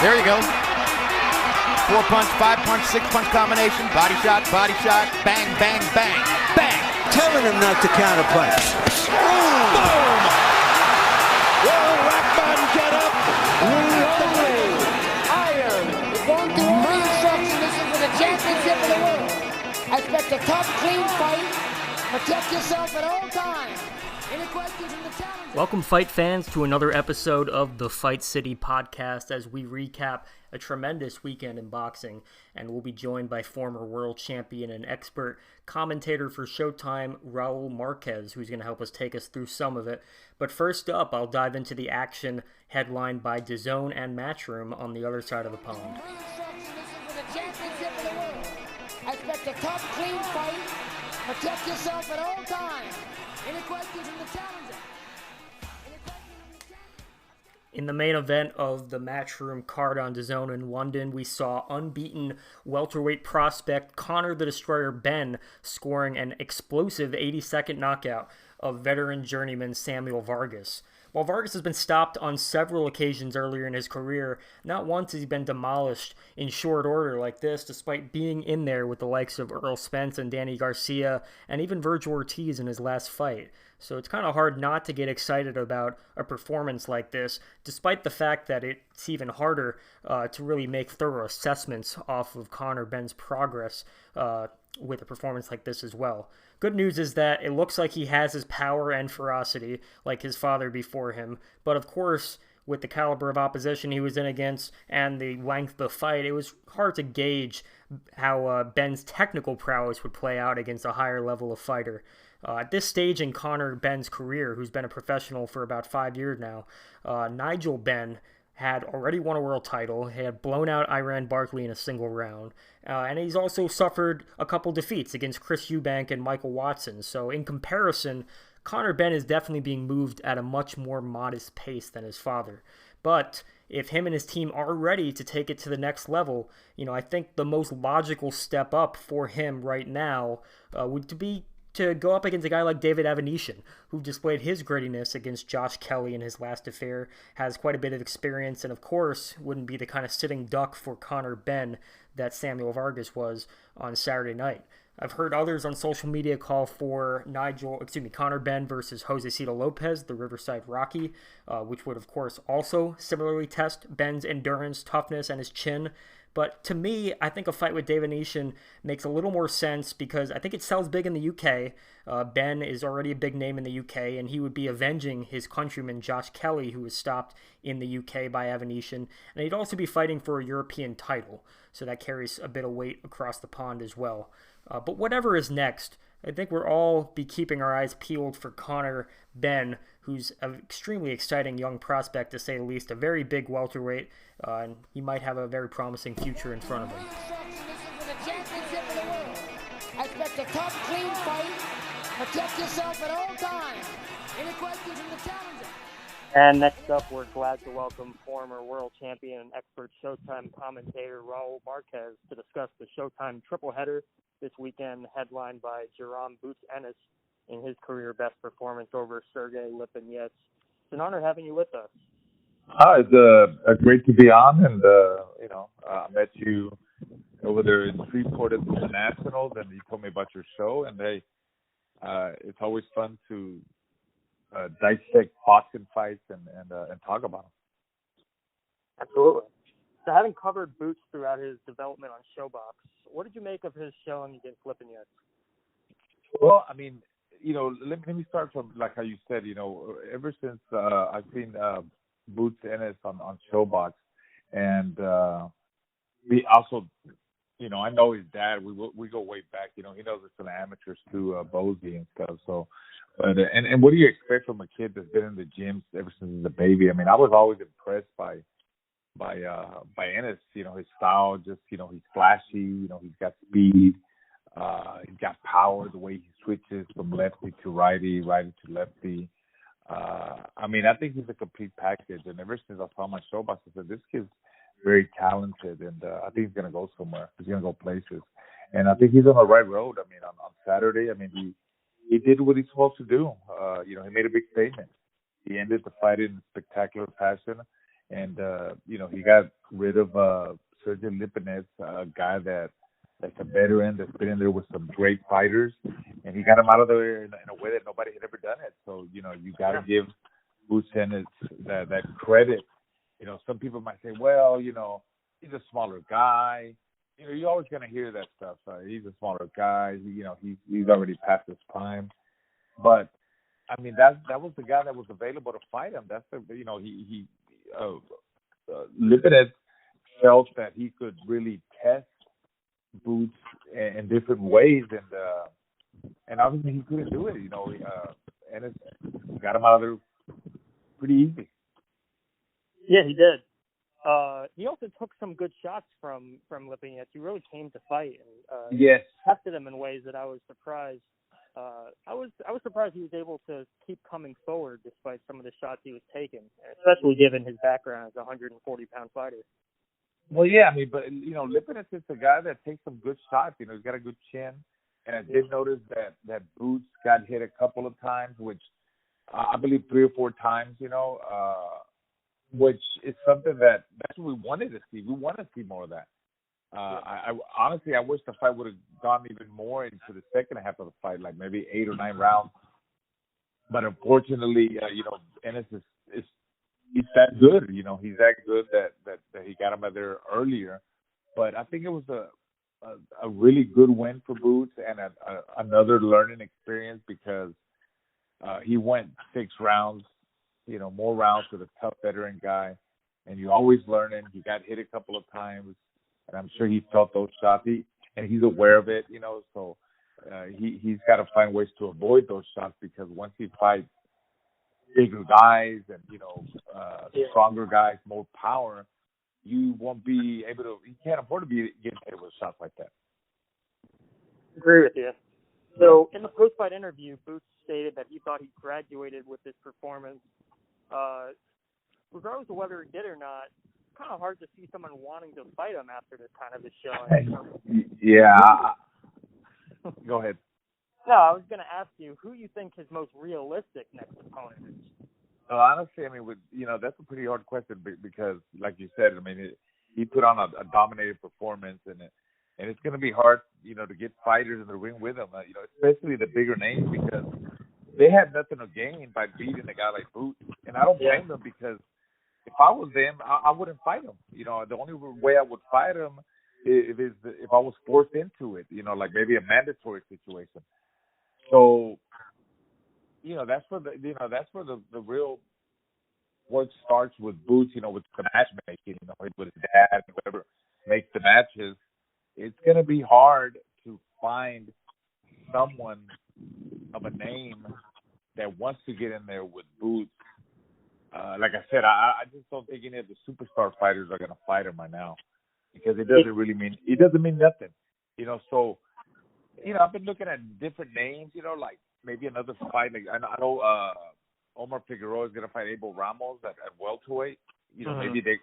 There you go. 4-punch, 5-punch, 6-punch combination. Body shot, bang, bang, bang, bang. Telling him not to counterpunch. Boom! Will Rackman get up? Rolling. Iron. You're going through all the instructions. This is for the championship of the world. I expect a tough, clean fight. Protect yourself at all times. Any questions from the challenger? Welcome, fight fans, to another episode of the Fight City podcast as we recap a tremendous weekend in boxing, and we'll be joined by former world champion and expert commentator for Showtime, Raul Marquez, who's going to help us take us through some of it. But first up, I'll dive into the action headlined by DAZN and Matchroom on the other side of the pond. This is for the championship of the world. I expect a tough, clean fight. Protect yourself at all times. Any questions from the challenger? In the main event of the Matchroom card on DAZN in London, we saw unbeaten welterweight prospect Conor the Destroyer Benn scoring an explosive 82nd knockout of veteran journeyman Samuel Vargas. While Vargas has been stopped on several occasions earlier in his career, not once has he been demolished in short order like this, despite being in there with the likes of Earl Spence and Danny Garcia, and even Virgil Ortiz in his last fight. So it's kind of hard not to get excited about a performance like this, despite the fact that it's even harder to really make thorough assessments off of Conor Benn's progress with a performance like this as well. Good news is that it looks like he has his power and ferocity like his father before him, but of course, with the caliber of opposition he was in against and the length of the fight, it was hard to gauge how Benn's technical prowess would play out against a higher level of fighter. At this stage in Conor Benn's career, who's been a professional for about 5 years now, Nigel Benn had already won a world title. He had blown out Iran Barkley in a single round. And he's also suffered a couple defeats against Chris Eubank and Michael Watson. So in comparison, Conor Benn is definitely being moved at a much more modest pace than his father. But if him and his team are ready to take it to the next level, I think the most logical step up for him right now would be to go up against a guy like David Avanesyan, who displayed his grittiness against Josh Kelly in his last affair, has quite a bit of experience, and of course wouldn't be the kind of sitting duck for Conor Benn that Samuel Vargas was on Saturday night. I've heard others on social media call for Conor Benn versus Jose Cito Lopez, the Riverside Rocky, which would of course also similarly test Benn's endurance, toughness, and his chin. But to me, I think a fight with David Avanesyan makes a little more sense because I think it sells big in the UK. Benn is already a big name in the UK, and he would be avenging his countryman Josh Kelly, who was stopped in the UK by Avanesyan. And he'd also be fighting for a European title, so that carries a bit of weight across the pond as well. But whatever is next, I think we'll all be keeping our eyes peeled for Conor Benn, who's an extremely exciting young prospect, to say the least, a very big welterweight, and he might have a very promising future in front of him. This is for the championship of the world. I expect a tough, clean fight. Protect yourself at all times. Any questions from the challenger? And next up, we're glad to welcome former world champion and expert Showtime commentator Raul Marquez to discuss the Showtime triple header this weekend, headlined by Jerome Boots Ennis in his career best performance over Sergey Lipinets. It's an honor having you with us. It's great to be on, and I met you over there in Freeport at the Nationals, and you told me about your show, and it's always fun to dissect boxing fights and talk about them. Absolutely. So having covered Boots throughout his development on Showbox, what did you make of his showing against Lipinets? Well, let me start from like how you said, ever since I've seen Boots Ennis on Showbox, and we also, I know his dad. We go way back. He knows us from amateurs to Bozy and stuff. So, but and what do you expect from a kid that's been in the gyms ever since he's a baby? I was always impressed by Ennis. His style, just he's flashy. He's got speed. He's got power. The way he switches from lefty to righty to lefty. I think he's a complete package. And ever since I saw him on Showbox, I said, this kid's very talented, and I think he's going to go somewhere. He's going to go places. And I think he's on the right road. On Saturday, he did what he's supposed to do. He made a big statement. He ended the fight in spectacular fashion, And he got rid of Sergey Lipinets, a guy that's a veteran that's been in there with some great fighters, and he got him out of there in a way that nobody had ever done it. So you got to give Boots Ennis that credit. Some people might say, well, he's a smaller guy. You're always going to hear that stuff. He's a smaller guy. He's already past his prime. But I mean, that was the guy that was available to fight him. That's Lipinets felt that he could really test Boots in different ways, and obviously he couldn't do it. Ennis got him out of there pretty easy. Yeah, he did. He also took some good shots from Lipinets. He really came to fight and tested him in ways that I was surprised. I was surprised he was able to keep coming forward despite some of the shots he was taking, especially given his background as a 140-pound fighter. Well, yeah, I mean, but Lipinets is a guy that takes some good shots. He's got a good chin, and I did notice that Boots got hit a couple of times, which I believe 3 or 4 times. Which is something that's what we wanted to see. We want to see more of that. I honestly, I wish the fight would have gone even more into the second half of the fight, like maybe 8 or 9 rounds. But unfortunately, Ennis he's that good. He's that good that he got him out there earlier. But I think it was a really good win for Boots and another learning experience because he went 6 rounds. More rounds with a tough veteran guy, and you're always learning. He got hit a couple of times, and I'm sure he felt those shots. And he's aware of it, so he's got to find ways to avoid those shots because once he fights bigger guys and, stronger guys, more power, you won't be able to, you can't afford to be getting hit with shots like that. Agree with you. So in the post-fight interview, Boots stated that he thought he graduated with this performance. Regardless of whether he did or not, it's kind of hard to see someone wanting to fight him after this kind of a showing. Yeah. Go ahead. No, I was going to ask you who you think his most realistic next opponent is. Honestly, I mean, that's a pretty hard question because, like you said, I mean, he put on a dominated performance, and it's going to be hard, to get fighters in the ring with him, especially the bigger names because they had nothing to gain by beating a guy like Boots. And I don't blame them because if I was them, I wouldn't fight him. The only way I would fight him if I was forced into it, like maybe a mandatory situation. So, that's where the real work starts with Boots, with the matchmaking, with his dad, whoever makes the matches. It's going to be hard to find someone of a name that wants to get in there with Boots. Like I said, I just don't think any of the superstar fighters are going to fight him right now because it doesn't mean nothing. So, I've been looking at different names, like maybe another fight. Like I know Omar Figueroa is going to fight Abel Ramos at welterweight. Maybe they,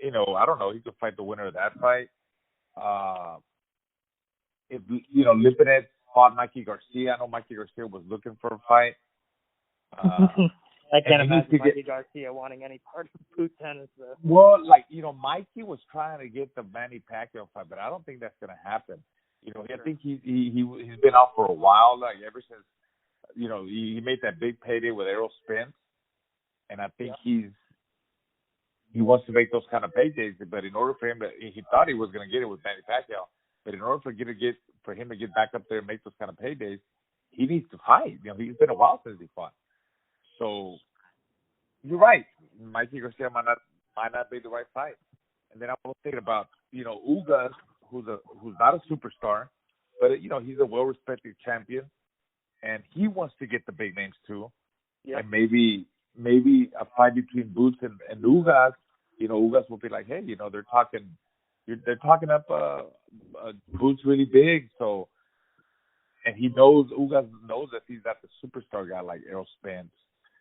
I don't know. He could fight the winner of that fight. If Lipinets fought Mikey Garcia, I know Mikey Garcia was looking for a fight. I can't imagine Mikey Garcia wanting any part of Boots Ennis. Well, Mikey was trying to get the Manny Pacquiao fight, but I don't think that's going to happen. I think he's been out for a while, like ever since he made that big payday with Errol Spence, and I think he wants to make those kind of paydays. But in order for him he thought he was going to get it with Manny Pacquiao. But in order for him to get back up there and make those kind of paydays, he needs to fight. It's been a while since he fought. So you're right. Mikey Garcia might not be the right fight. And then I was thinking about Ugas, who's not a superstar, but he's a well-respected champion, and he wants to get the big names too. Yep. And maybe a fight between Boots and Ugas. Ugas will be like, hey, they're talking up Boots really big, so, and Ugas knows that he's not the superstar guy like Errol Spence,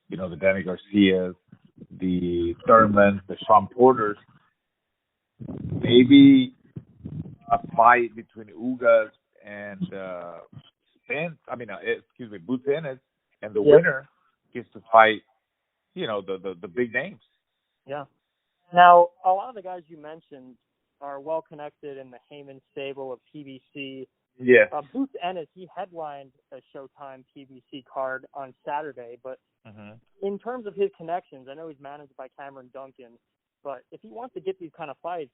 the Danny Garcias, the Thurmans, the Sean Porters. Maybe a fight between Ugas and Boots Ennis, and the winner gets to fight, the big names. Yeah. Now, a lot of the guys you mentioned are well connected in the Heyman stable of PBC. Yeah. Boots Ennis, he headlined a Showtime PBC card on Saturday, but in terms of his connections, I know he's managed by Cameron Duncan, but if he wants to get these kind of fights,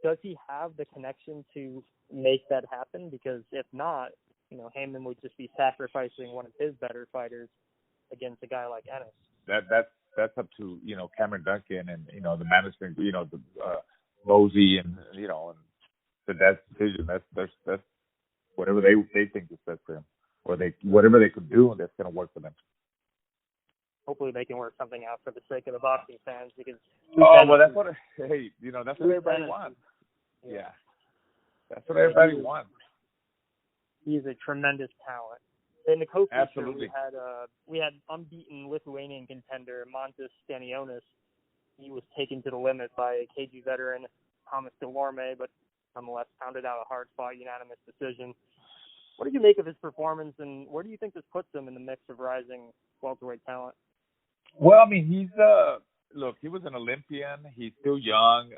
does he have the connection to make that happen? Because if not, Heyman would just be sacrificing one of his better fighters against a guy like Ennis. That's up to Cameron Duncan and the management, the Mosey and and that decision. That's whatever they think is best for him, or whatever they could do that's going to work for them. Hopefully they can work something out for the sake of the boxing fans, because that's what that's what everybody wants. Yeah, that's what everybody wants. He's a tremendous talent. In the co-feature, absolutely, we had unbeaten Lithuanian contender Montes Stanionis. He was taken to the limit by a KG veteran Thomas Delorme, but nonetheless pounded out a hard-fought unanimous decision. What did you make of his performance, and where do you think this puts him in the mix of rising welterweight talent? Well, I mean, he was an Olympian. He's still young,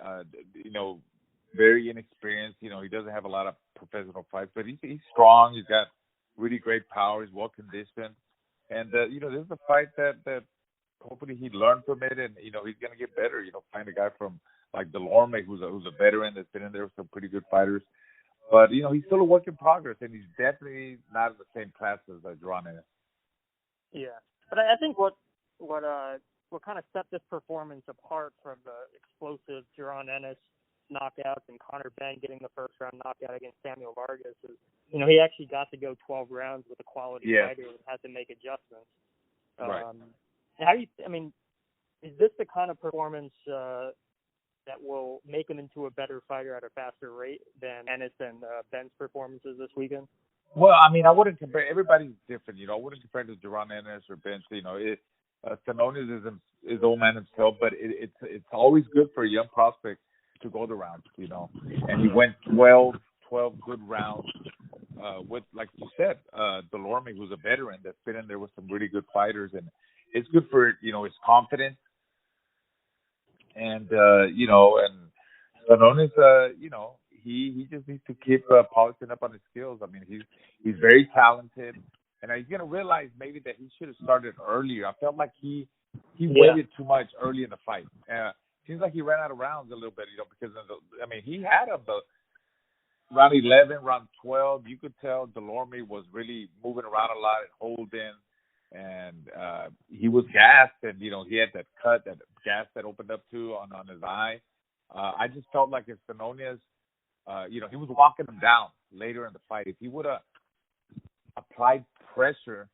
very inexperienced. He doesn't have a lot of professional fights, but he's strong. He's got really great power. He's well conditioned, and this is a fight that hopefully he learned from it, and he's gonna get better. Find a guy from like Delorme who's a veteran that's been in there with some pretty good fighters, but he's still a work in progress, and he's definitely not in the same class as Duran Ennis. Yeah, but I think what kind of set this performance apart from the explosive Duran Ennis knockouts and Conor Benn getting the first round knockout against Samuel Vargas is, he actually got to go 12 rounds with a quality fighter and had to make adjustments. Right. Is this the kind of performance that will make him into a better fighter at a faster rate than Ennis and Benn's performances this weekend? Well, I mean, I wouldn't compare. Everybody's different, I wouldn't compare to Duran Ennis or Ben. Stanonis is his old man himself, but it's always good for a young prospect to go the rounds, And he went 12 good rounds with, like you said, Delorme, who's a veteran that's been in there with some really good fighters, and it's good for his confidence. And and Stanonis, he just needs to keep polishing up on his skills. I mean, he's very talented. And he's going to realize maybe that he should have started earlier. I felt like he waited too much early in the fight. Seems like he ran out of rounds a little bit, because he had him the round 11, round 12. You could tell Delorme was really moving around a lot and holding, and he was gassed, and he had that cut, that gas that opened up too on his eye. I just felt like if Stanonis, he was walking him down later in the fight. If he would have applied pressure,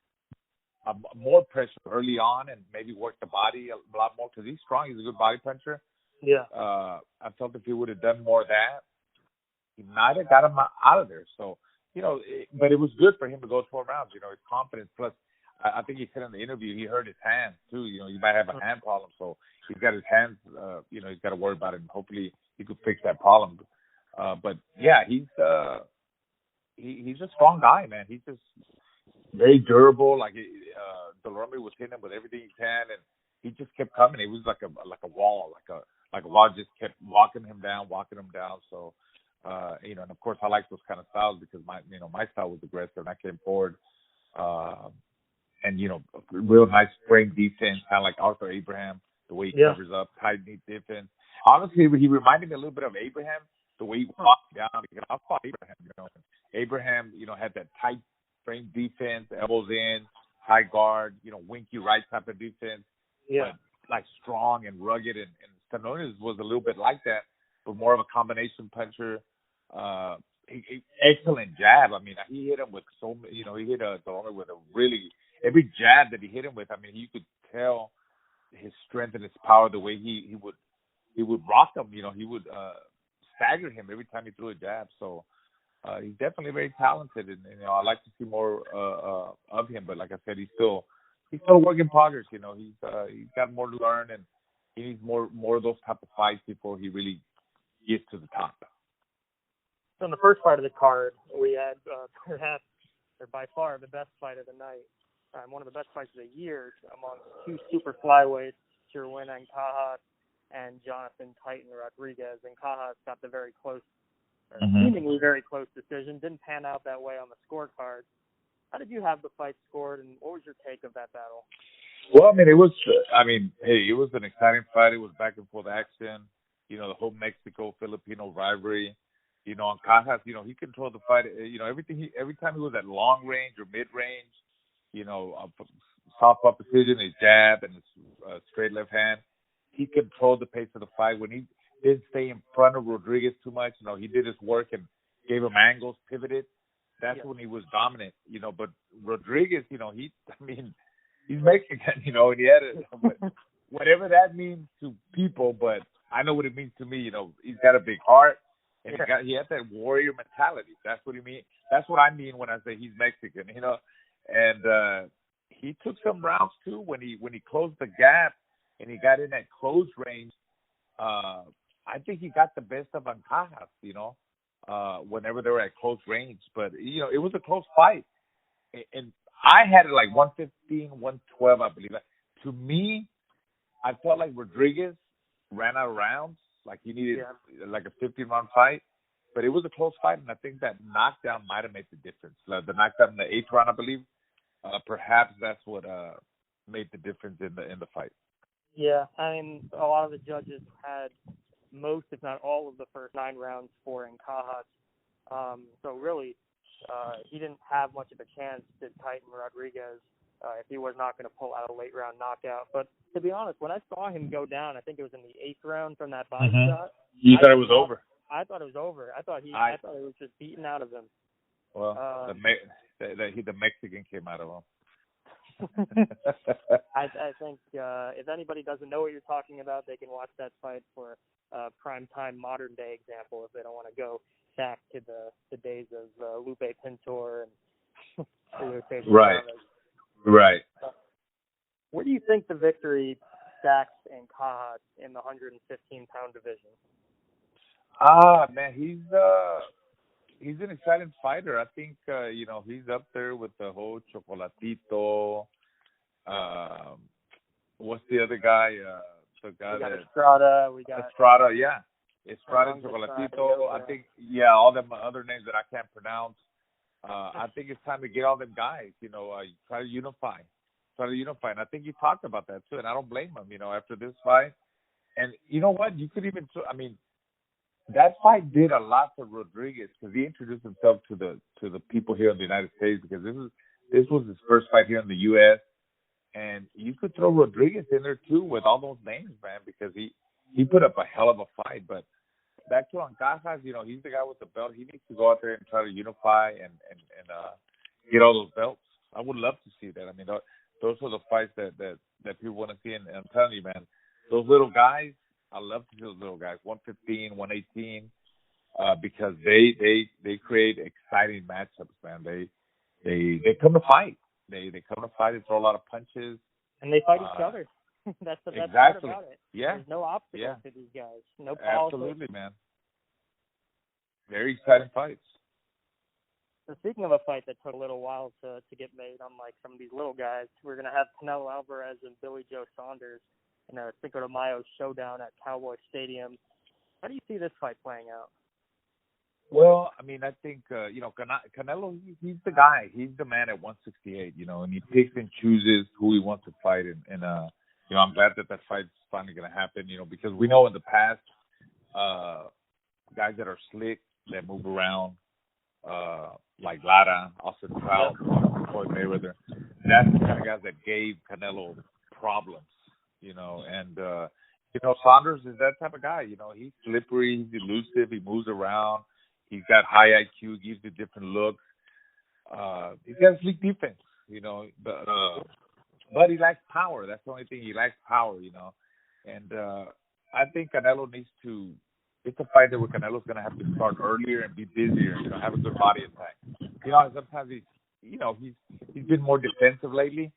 more pressure early on, and maybe worked the body a lot more, because he's strong. He's a good body puncher. Yeah. I felt if he would have done more of that, he might have got him out of there. So, but it was good for him to go 12 rounds. His confidence. Plus, I think he said in the interview he hurt his hands too. He might have a hand problem, so he's got his hands. He's got to worry about it, and hopefully he could fix that problem. But yeah, he's a strong guy, man. He's just very durable. Like Delorme was hitting him with everything he can, and he just kept coming. It was like a wall, like a wall just kept walking him down. So, and of course I like those kind of styles, because my style was aggressive, and I came forward, and real nice frame defense, kind of like Arthur Abraham, the way he covers up, tight knee defense. Honestly, he reminded me a little bit of Abraham, the way he walked down. I fought Abraham, Abraham, had that tight frame defense, elbows in, high guard, winky right type of defense. Yeah. But like strong and rugged, and Stanonis was a little bit like that, but more of a combination puncher. Excellent jab. I mean, he hit him with he hit Delorme with every jab that he hit him with. I mean, you could tell his strength and his power, the way he would rock him. He would stagger him every time he threw a jab. So he's definitely very talented, and I like to see more of him. But like I said, he's still a work in progress. He's got more to learn, and he needs more of those type of fights before he really gets to the top. So in the first part of the card, we had perhaps, or by far, the best fight of the night. One of the best fights of the year among two super flyweights, Jerwin Ancaja and Jonathan Titan Rodriguez, and Cajas got the very close, seemingly very close decision. Didn't pan out that way on the scorecard. How did you have the fight scored, and what was your take of that battle? Well, it was an exciting fight. It was back and forth action. The whole Mexico-Filipino rivalry. On Cajas, he controlled the fight. Every time he was at long range or mid range, southpaw precision, his jab and his straight left hand, he controlled the pace of the fight. When he didn't stay in front of Rodriguez too much, he did his work and gave him angles, pivoted. That's when he was dominant. But Rodriguez, he's Mexican, and he had whatever that means to people, but I know what it means to me. He's got a big heart. And he had that warrior mentality. That's what he mean. That's what I mean when I say he's Mexican. And he took some rounds too when he closed the gap and he got in that close range. I think he got the best of Cajas. Whenever they were at close range. But it was a close fight, and I had it like 115, 112, I believe. To me, I felt like Rodriguez ran out of rounds. Like he needed like a 15-round fight, but it was a close fight, and I think that knockdown might have made the difference. Like the knockdown in the 8th round, I believe, perhaps that's what made the difference in the fight. Yeah, a lot of the judges had most, if not all, of the first 9 rounds for Cajas. So really, he didn't have much of a chance to Titan Rodriguez if he was not going to pull out a late round knockout. But to be honest, when I saw him go down, I think it was in the 8th round from that body shot. You thought it was over? I thought it was over. I thought it was just beaten out of him. Well, the Mexican came out of him. I think if anybody doesn't know what you're talking about, they can watch that fight for prime time modern day example if they don't want to go back to the days of Lupe Pintor and Right. Where do you think the victory stacks in Cajas in the 115-pound division? Man, he's an exciting fighter. I think he's up there with the whole Chocolatito. What's the other guy? The guy we got that Estrada. We got Estrada. Yeah, Estrada and Chocolatito. I think all them other names that I can't pronounce. I think it's time to get all them guys. Try to unify. And I think you talked about that too, and I don't blame him. After this fight, and you know what? You could even. That fight did a lot for Rodriguez because he introduced himself to the people here in the United States because this was his first fight here in the U.S. And you could throw Rodriguez in there too with all those names, man, because he put up a hell of a fight. But back to Cajas, he's the guy with the belt. He needs to go out there and try to unify and get all those belts. I would love to see that. Those are the fights that people want to see. And I'm telling you, man, those little guys. I love to see those little guys, 115, 118, because they create exciting matchups, man. They come to fight. They come to fight and throw a lot of punches. And they fight each other. That's the best part about it. Yeah. There's no obstacles to these guys. No politics. Absolutely, man. Very exciting fights. So speaking of a fight that took a little while to get made, unlike some of these little guys, we're going to have Canelo Alvarez and Billy Joe Saunders in a Cinco de Mayo showdown at Cowboy Stadium. How do you see this fight playing out? Well, I think, Canelo, he's the guy. He's the man at 168, and he picks and chooses who he wants to fight. And I'm glad that fight's finally going to happen, because we know in the past, guys that are slick, that move around, like Lara, Austin Trout, Floyd Mayweather, that's the kind of guys that gave Canelo problems. Saunders is that type of guy. He's slippery, he's elusive, he moves around, he's got high IQ, gives you different looks. He's got a sleek defense, but he lacks power. That's the only thing, he lacks power, And I think Canelo needs to. It's a fight that where Canelo's going to have to start earlier and be busier, have a good body attack. Sometimes he's been more defensive lately.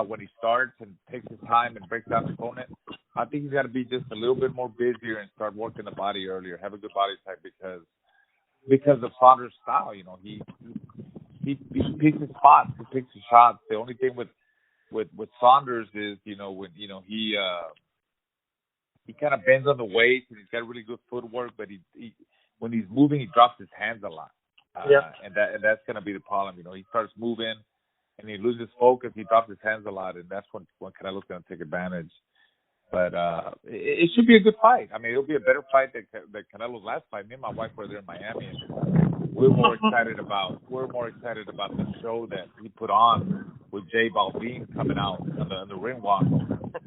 When he starts and takes his time and breaks down the opponent, I think he's got to be just a little bit more busier and start working the body earlier, have a good body type because of Saunders' style. He picks his spots, he picks his shots. The only thing with Saunders is when he kind of bends on the waist and he's got really good footwork, but he when he's moving, he drops his hands a lot. And that's going to be the problem. You know, he starts moving and he loses focus. He drops his hands a lot, and that's when Canelo's going to take advantage. But it should be a good fight. I mean, it'll be a better fight than Canelo's last fight. Me and my wife were there in Miami, and we're more excited about the show that he put on with Jay Balvin coming out on the ring walk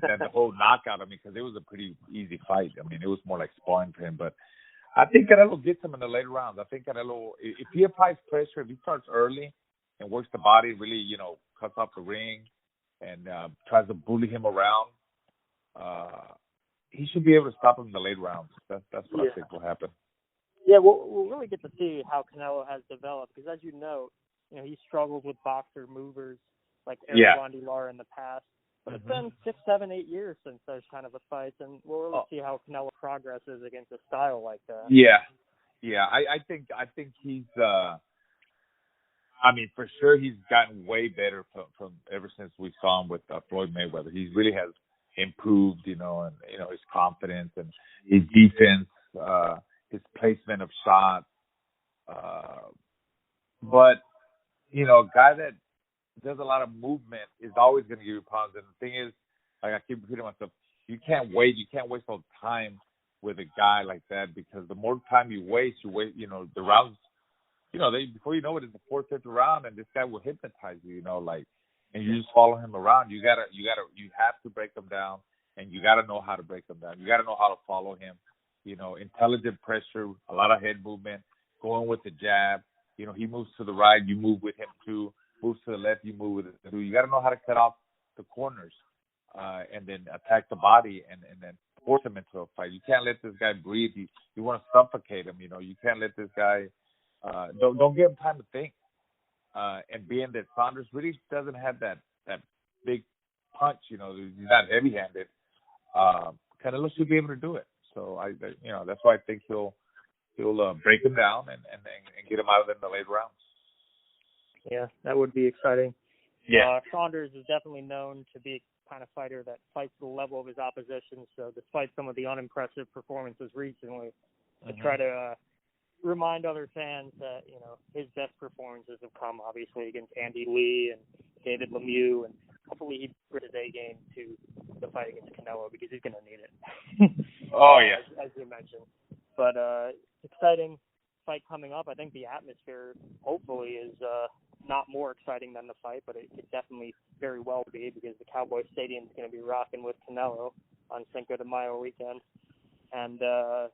than the whole knockout. I mean, because it was a pretty easy fight. I mean, it was more like sparring for him. But I think Canelo gets him in the later rounds. I think Canelo, if he applies pressure, if he starts early and works the body, really, you know, cuts off the ring and tries to bully him around, he should be able to stop him in the late rounds. That's what I think will happen. Yeah, we'll really get to see how Canelo has developed because, as you know, he struggled with boxer movers like Eric Bondi Lara in the past. But it's been 6, 7, 8 years since those kind of a fights, and we'll really see how Canelo progresses against a style like that. Yeah. I think he's. I mean, for sure, he's gotten way better from ever since we saw him with Floyd Mayweather. He really has improved, and his confidence and his defense, his placement of shots. But a guy that does a lot of movement is always going to give you problems. And the thing is, like I keep repeating myself, you can't waste all time with a guy like that, because the more time you waste, the rounds, before you know it, it's the fourth, fifth round, and this guy will hypnotize you, and you just follow him around. You have to break him down, and you got to know how to break him down. You got to know how to follow him. Intelligent pressure, a lot of head movement, going with the jab. He moves to the right, you move with him too. Moves to the left, you move with it too. You got to know how to cut off the corners, and then attack the body, and then force him into a fight. You can't let this guy breathe. You want to suffocate him. You can't let this guy. Don't give him time to think. And being that Saunders really doesn't have that big punch, he's not heavy-handed. Canelo should be able to do it. So that's why I think he'll break him down and get him out of the late rounds. Yeah, that would be exciting. Yeah. Saunders is definitely known to be a kind of fighter that fights to the level of his opposition. So despite some of the unimpressive performances recently, I try to remind other fans that, his best performances have come obviously against Andy Lee and David Lemieux, and hopefully he brings his A game to the fight against Canelo, because he's going to need it. Oh, yeah. As you mentioned. But exciting fight coming up. I think the atmosphere hopefully is not more exciting than the fight, but it could definitely very well be, because the Cowboy Stadium is going to be rocking with Canelo on Cinco de Mayo weekend. And I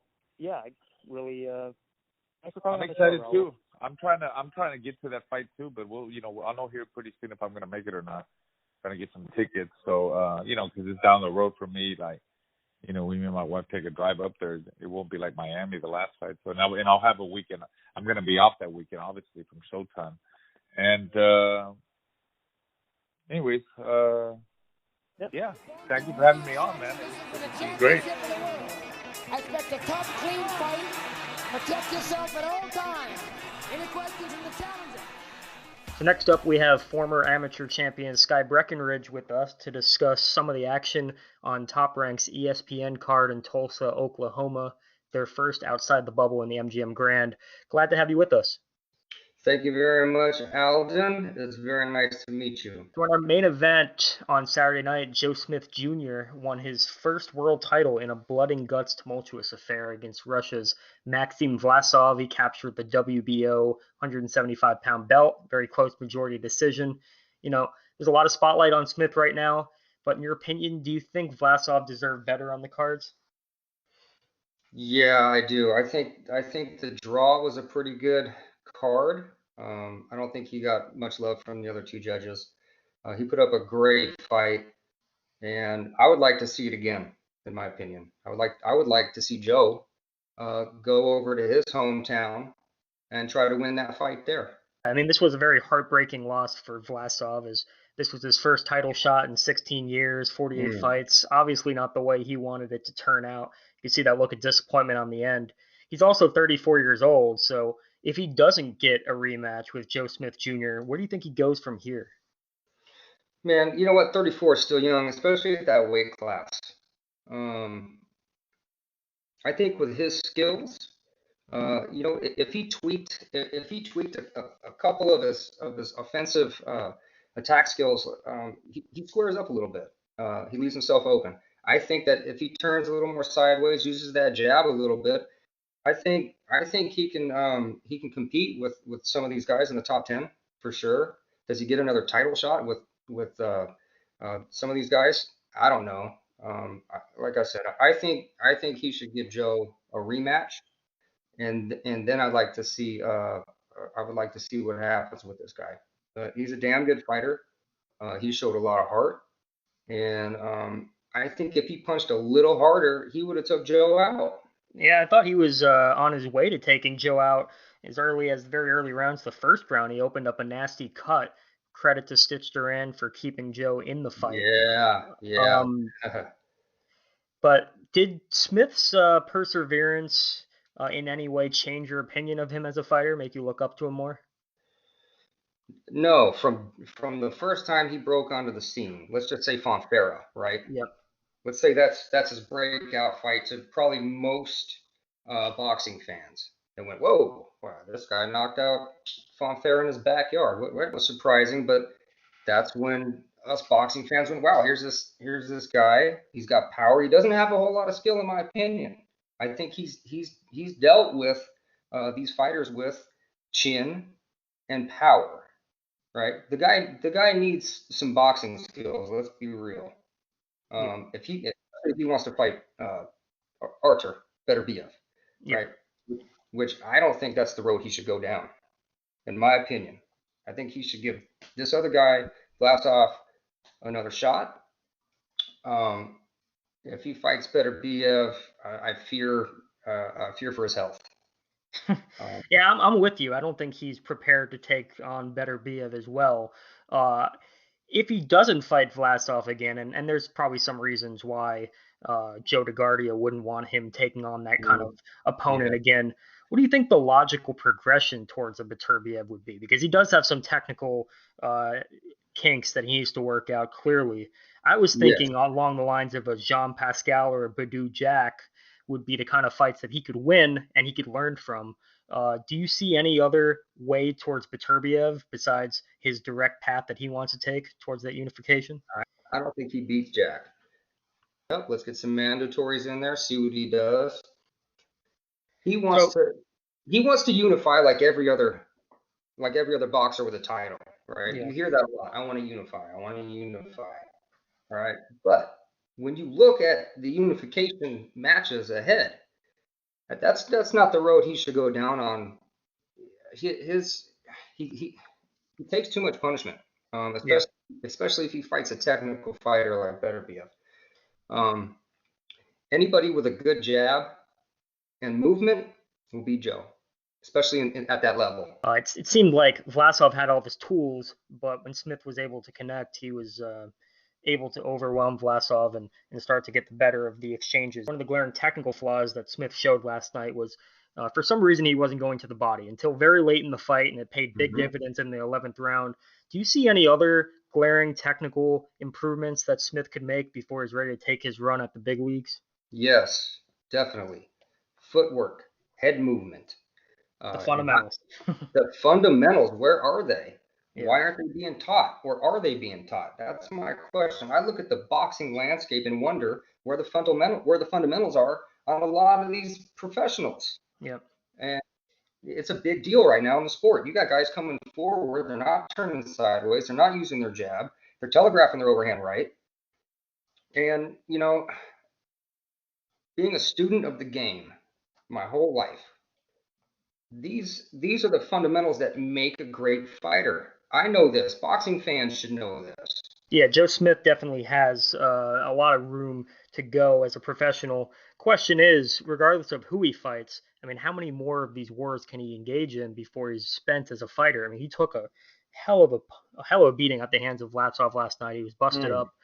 really thanks for calling. I'm excited too. I'm trying to get to that fight too, but I'll know here pretty soon if I'm going to make it or not. Trying to get some tickets, so because it's down the road for me. Like, me and my wife take a drive up there. It won't be like Miami, the last fight. So now, and I'll have a weekend. I'm going to be off that weekend, obviously, from Showtime. And anyways, yeah. Thank you for having me on, man. It was great. I expect a tough, clean fight. Protect yourself at all times. Any questions from the challenger? So next up, we have former amateur champion Sky Breckenridge with us to discuss some of the action on Top Rank's ESPN card in Tulsa, Oklahoma, their first outside the bubble in the MGM Grand. Glad to have you with us. Thank you very much, Alden. It's very nice to meet you. So in our main event on Saturday night, Joe Smith Jr. won his first world title in a blood and guts tumultuous affair against Russia's Maxim Vlasov. He captured the WBO 175-pound belt, very close majority decision. There's a lot of spotlight on Smith right now, but in your opinion, do you think Vlasov deserved better on the cards? Yeah, I do. I think the draw was a pretty good card. I don't think he got much love from the other two judges. He put up a great fight, and I would like to see it again. In my opinion, I would like to see Joe go over to his hometown and try to win that fight there. I mean, this was a very heartbreaking loss for Vlasov, as this was his first title shot in 16 years, 48 fights. Obviously not the way he wanted it to turn out. You see that look of disappointment on the end. He's also 34 years old, so if he doesn't get a rematch with Joe Smith Jr., where do you think he goes from here? Man, you know what? 34 is still young, especially at that weight class. I think with his skills, if he tweaked a couple of his offensive attack skills, he squares up a little bit. He leaves himself open. I think that if he turns a little more sideways, uses that jab a little bit, I think he can compete with some of these guys in the top 10 for sure. Does he get another title shot with some of these guys? I don't know. Like I said, I think he should give Joe a rematch, and then I would like to see what happens with this guy. He's a damn good fighter. He showed a lot of heart, and I think if he punched a little harder, he would have took Joe out. Yeah, I thought he was on his way to taking Joe out as early as very early rounds. The first round, he opened up a nasty cut. Credit to Stitch Duran for keeping Joe in the fight. Yeah. But did Smith's perseverance in any way change your opinion of him as a fighter, make you look up to him more? No, from the first time he broke onto the scene, let's just say Fonfara, right? Yep. Let's say that's his breakout fight to probably most boxing fans. They went, whoa, wow, this guy knocked out Fonfara in his backyard. What was surprising, but that's when us boxing fans went, wow, here's this guy. He's got power. He doesn't have a whole lot of skill, in my opinion. I think he's dealt with these fighters with chin and power, right? The guy needs some boxing skills. Let's be real. If he wants to fight Artur Beterbiev, right? Which I don't think that's the road he should go down, in my opinion. I think he should give this other guy, Vlasov, another shot. If he fights Beterbiev, I fear for his health. Yeah, I'm with you. I don't think he's prepared to take on Beterbiev as well. If he doesn't fight Vlasov again, and there's probably some reasons why Joe DeGuardia wouldn't want him taking on that kind of opponent again, what do you think the logical progression towards a Beterbiev would be? Because he does have some technical kinks that he needs to work out, clearly. I was thinking along the lines of a Jean Pascal or a Badou Jack would be the kind of fights that he could win and he could learn from. Do you see any other way towards Beterbiev besides his direct path that he wants to take towards that unification? I don't think he beats Jack. Yep, let's get some mandatories in there, see what he does. He wants to unify like every other boxer with a title, right? You hear that a lot. I want to unify. All right. But when you look at the unification matches ahead, that's not the road he should go down on. He takes too much punishment, especially if he fights a technical fighter like Beterbiev. Anybody with a good jab and movement will beat Joe, especially at that level. It seemed like Vlasov had all of his tools, but when Smith was able to connect, he was able to overwhelm Vlasov and start to get the better of the exchanges. One of the glaring technical flaws that Smith showed last night was for some reason he wasn't going to the body until very late in the fight, and it paid big dividends in the 11th round. Do you see any other glaring technical improvements that Smith could make before he's ready to take his run at the big leagues? Yes, definitely. Footwork, head movement. The fundamentals. The fundamentals, where are they? Why aren't they being taught? Or are they being taught? That's my question. I look at the boxing landscape and wonder where the fundamentals are on a lot of these professionals. Yep. And it's a big deal right now in the sport. You got guys coming forward, they're not turning sideways, they're not using their jab, they're telegraphing their overhand right. And, being a student of the game my whole life, these are the fundamentals that make a great fighter. I know this. Boxing fans should know this. Yeah, Joe Smith definitely has a lot of room to go as a professional. Question is, regardless of who he fights, I mean, how many more of these wars can he engage in before he's spent as a fighter? I mean, he took a hell of a beating at the hands of Vlasov last night. He was busted up.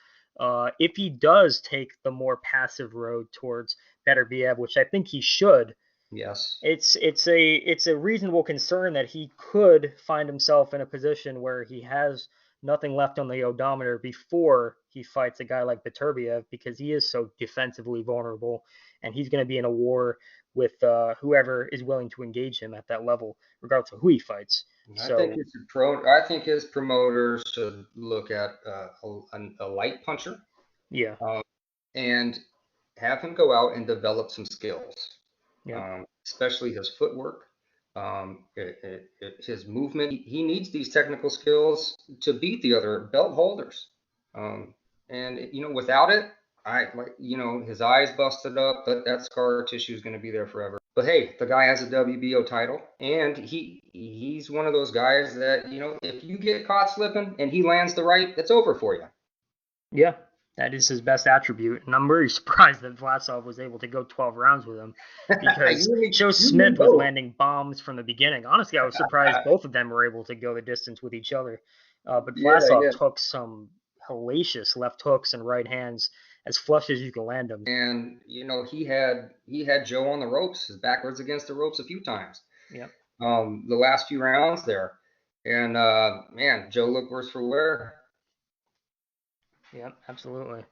If he does take the more passive road towards Beterbiev, which I think he should, yes, it's a reasonable concern that he could find himself in a position where he has nothing left on the odometer before he fights a guy like Beterbiev, because he is so defensively vulnerable, and he's going to be in a war with whoever is willing to engage him at that level, regardless of who he fights. I think his promoters should look at a light puncher. Yeah. And have him go out and develop some skills. Yeah. Especially his footwork, his movement. He needs these technical skills to beat the other belt holders. And without it, his eyes busted up, but that scar tissue is going to be there forever. But hey, the guy has a WBO title, and he's one of those guys that, if you get caught slipping and he lands the right, it's over for you. Yeah. That is his best attribute, and I'm very surprised that Vlasov was able to go 12 rounds with him, because Joe Smith was landing bombs from the beginning. Honestly, I was surprised both of them were able to go the distance with each other. But Vlasov took some hellacious left hooks and right hands as flush as you can land them. And he had Joe on the ropes, his backwards against the ropes a few times. Yep. The last few rounds there, and man, Joe looked worse for wear. Yeah, absolutely.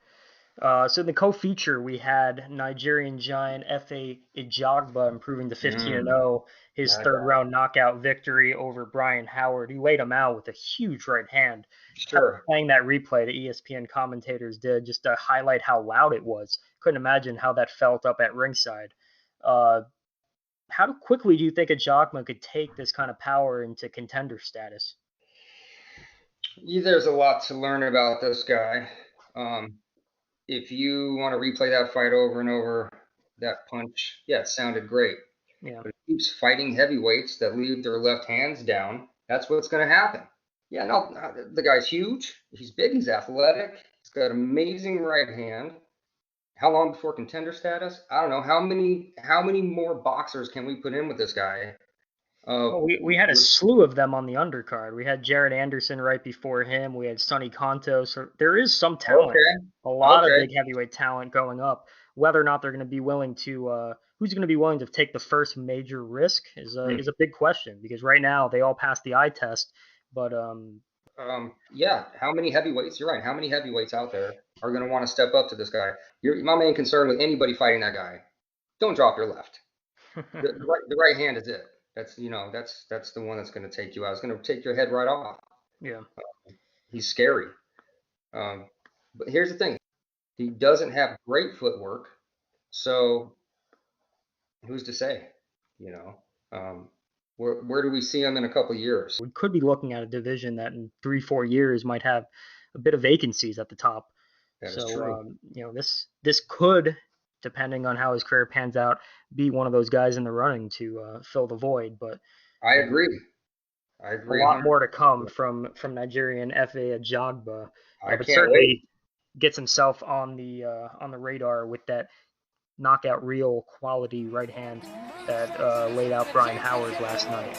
So in the co-feature, we had Nigerian giant Efe Ijagba improving to 15-0, his third-round knockout victory over Brian Howard. He laid him out with a huge right hand. Sure. Playing that replay the ESPN commentators did just to highlight how loud it was. Couldn't imagine how that felt up at ringside. How quickly do you think Ijagba could take this kind of power into contender status? There's a lot to learn about this guy. If you want to replay that fight over and over, that punch, it sounded great. Yeah. But if he keeps fighting heavyweights that leave their left hands down, that's what's going to happen. Yeah, no, the guy's huge. He's big. He's athletic. He's got amazing right hand. How long before contender status? I don't know. How many more boxers can we put in with this guy? We had a slew of them on the undercard. We had Jared Anderson right before him. We had Sonny Conto. So there is some talent, a lot of big heavyweight talent going up. Whether or not they're going to be willing to, who's going to be willing to take the first major risk is a big question, because right now they all pass the eye test. But how many heavyweights? You're right. How many heavyweights out there are going to want to step up to this guy? My main concern with anybody fighting that guy: don't drop your left. The right hand is it. That's the one that's going to take you out. It's going to take your head right off. Yeah. He's scary. But here's the thing. He doesn't have great footwork. So who's to say, where do we see him in a couple of years? We could be looking at a division that in 3-4 years might have a bit of vacancies at the top. That is true. This could, depending on how his career pans out, be one of those guys in the running to fill the void. But I agree. A lot more to come from Nigerian Efe Ijagba. But certainly gets himself on the radar with that knockout real quality right hand that laid out Brian Howard last night.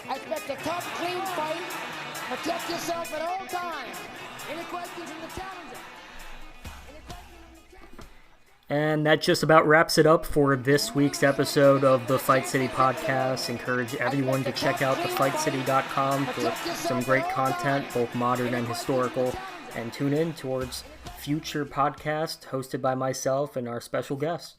I expect a tough, clean fight. Protect yourself at all times. Any questions from the challenger? And that just about wraps it up for this week's episode of the Fight City Podcast. Encourage everyone to check out thefightcity.com for some great content, both modern and historical, and tune in towards future podcasts hosted by myself and our special guests.